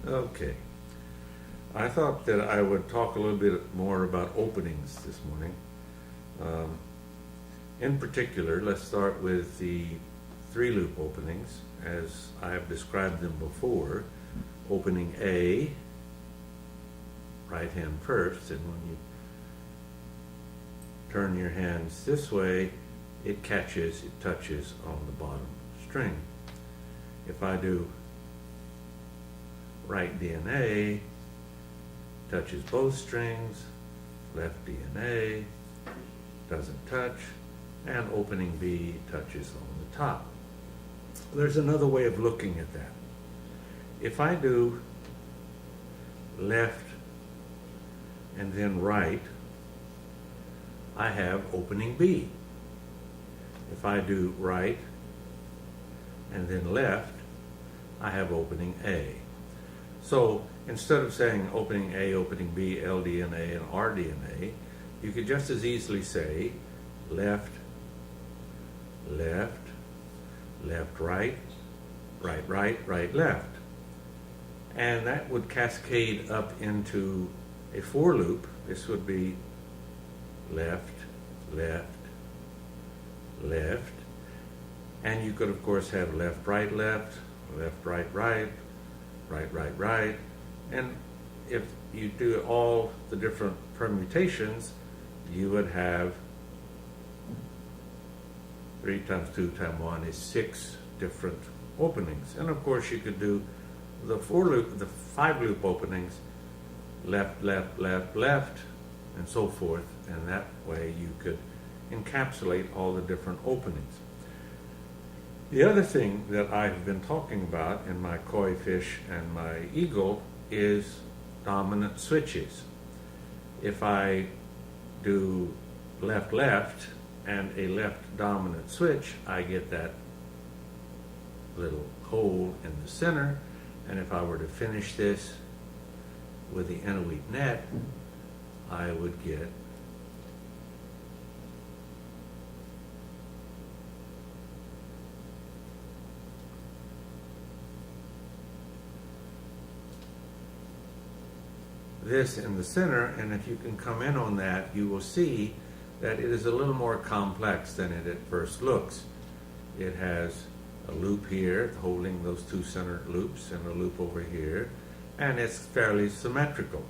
Okay. I thought that I would talk a little bit more about openings this morning. In particular, let's start with the three-loop openings as I have described them before. Opening A, right hand first, and when you turn your hands this way, it touches on the bottom string. If I do right DNA, touches both strings, left DNA, doesn't touch, and opening B touches on the top. There's another way of looking at that. If I do left and then right, I have opening B. If I do right and then left, I have opening A. So instead of saying opening A, opening B, LDNA, and RDNA, you could just as easily say left, left, left, right, right, right, right, left. And that would cascade up into a for loop. This would be left, left, left. And you could, of course, have left, right, left, left, right, right, right, right, right. And if you do all the different permutations, you would have 3 times 2 times 1 is 6 different openings. And of course, you could do the for loop, the 5-loop openings, left, left, left, left, and so forth. And that way you could encapsulate all the different openings. The other thing that I've been talking about in my koi fish and my eagle is dominant switches. If I do left, left, and a left dominant switch, I get that little hole in the center. And if I were to finish this with the Inuit net, I would get this in the center. And if you can come in on that, you will see that it is a little more complex than it at first looks. It has a loop here holding those 2 center loops and a loop over here, and it's fairly symmetrical.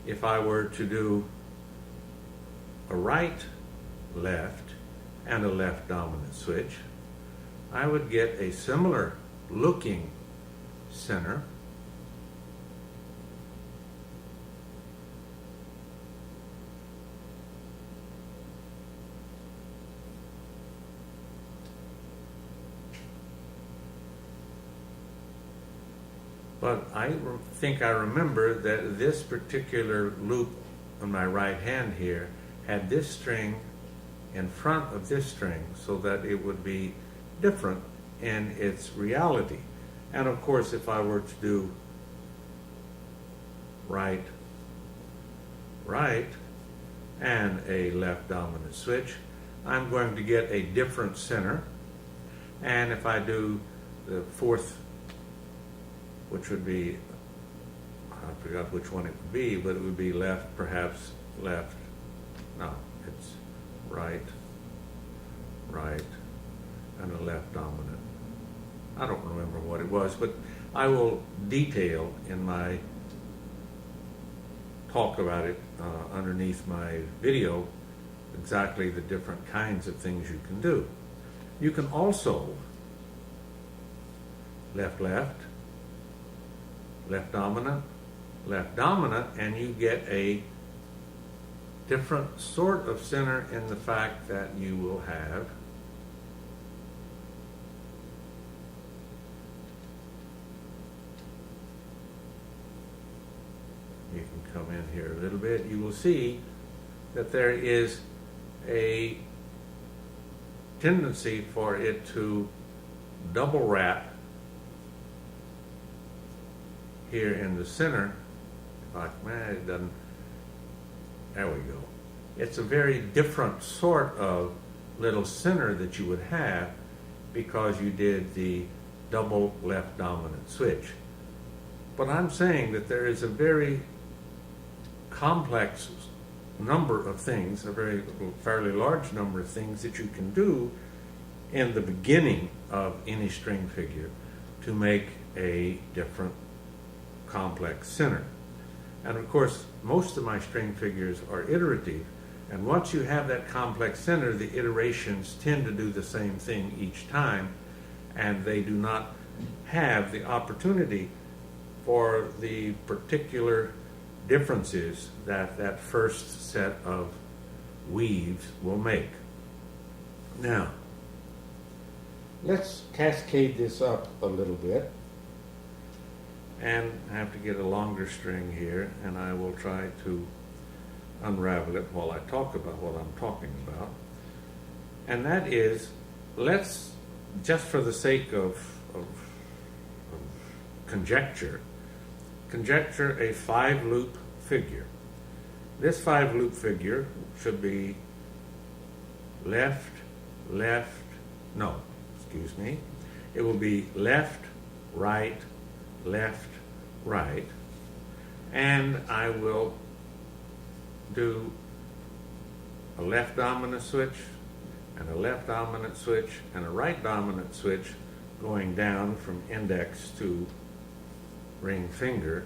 If I were to do a right, left, and a left dominant switch, I would get a similar looking center. But I think I remember that this particular loop on my right hand here had this string in front of this string so that it would be different in its reality. And of course, if I were to do right, right, and a left dominant switch, I'm going to get a different center. And if I do the 4th, which would be, I forgot which one it would be, but it would be left, perhaps left, no, it's right, right, and a left dominant. I don't remember what it was, but I will detail in my talk about it underneath my video exactly the different kinds of things you can do. You can also left, left, left dominant, and you get a different sort of center in the fact that you will have you can come in here a little bit, you will see that there is a tendency for it to double wrap here in the center. It doesn't, there we go. It's a very different sort of little center that you would have because you did the double left dominant switch. But I'm saying that there is a very complex number of things, a fairly large number of things that you can do in the beginning of any string figure to make a different complex center. And of course, most of my string figures are iterative, and once you have that complex center, the iterations tend to do the same thing each time, and they do not have the opportunity for the particular differences that that first set of weaves will make. Now, let's cascade this up a little bit, and I have to get a longer string here, and I will try to unravel it while I talk about what I'm talking about. And that is, let's, just for the sake of conjecture a 5-loop figure. This 5-loop figure should be left, left, no, excuse me. It will be left, right, left, right, and I will do a left dominant switch and a left dominant switch and a right dominant switch going down from index to ring finger,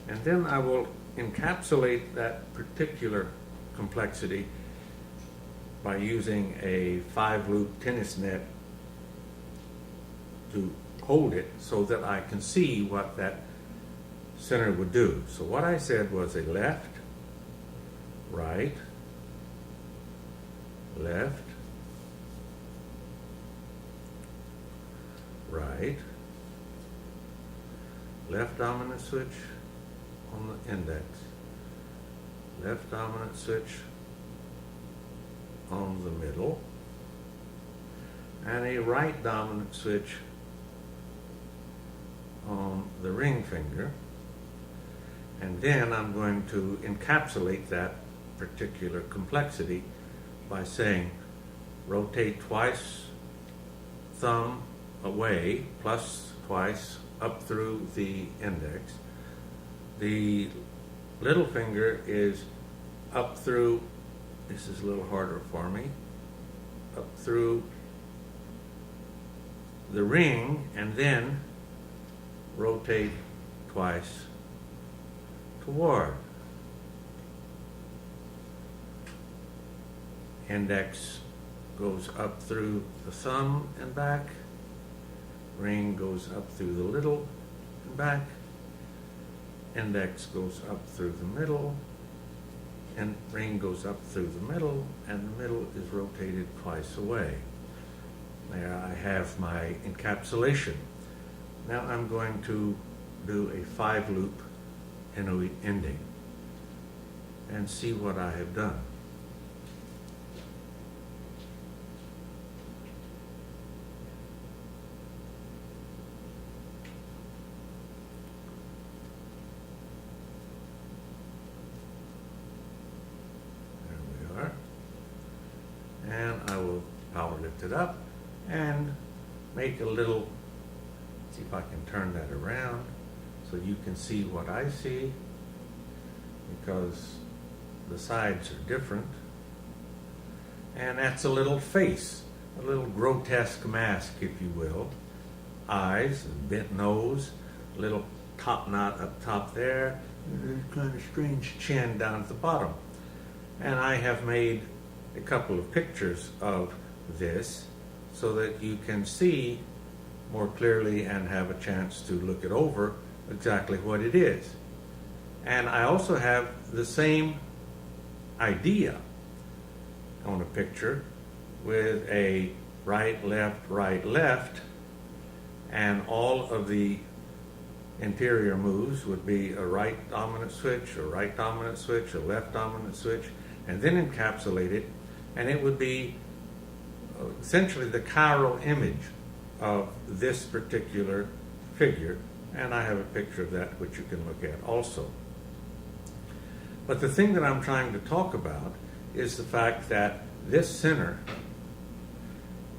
and then I will encapsulate that particular complexity by using a 5-loop tennis net to hold it so that I can see what that center would do. So what I said was a left, right, left, right, left dominant switch on the index, left dominant switch on the middle, and a right dominant switch on the ring finger. And then I'm going to encapsulate that particular complexity by saying rotate twice thumb away plus twice up through the index. The little finger is up through, this is a little harder for me, up through the ring, and then rotate twice toward. Index goes up through the thumb and back, ring goes up through the little and back, index goes up through the middle, and ring goes up through the middle, and the middle is rotated twice away. There I have my encapsulation. Now I'm going to do a 5-loop ending and see what I have done. And I will power lift it up and make a little, see if I can turn that around so you can see what I see, because the sides are different. And that's a little face, a little grotesque mask, if you will. Eyes, bent nose, little top knot up top there, and a kind of strange chin down at the bottom. And I have made a couple of pictures of this so that you can see more clearly and have a chance to look it over exactly what it is. And I also have the same idea on a picture with a right, left, and all of the interior moves would be a right dominant switch, a right dominant switch, a left dominant switch, and then encapsulate it, and it would be essentially the chiral image of this particular figure, and I have a picture of that which you can look at also. But the thing that I'm trying to talk about is the fact that this center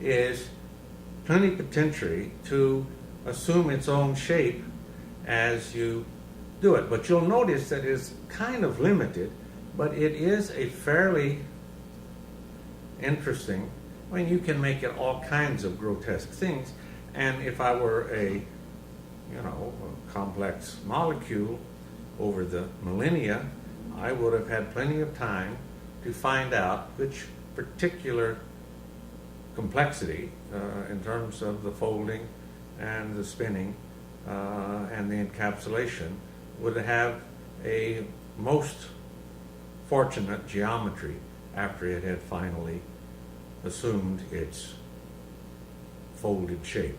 is plenipotentiary to assume its own shape as you do it. But you'll notice that it's kind of limited, but it is a fairly interesting. I mean, you can make it all kinds of grotesque things, and if I were a complex molecule over the millennia, I would have had plenty of time to find out which particular complexity in terms of the folding and the spinning and the encapsulation would have a most fortunate geometry after it had finally assumed its folded shape.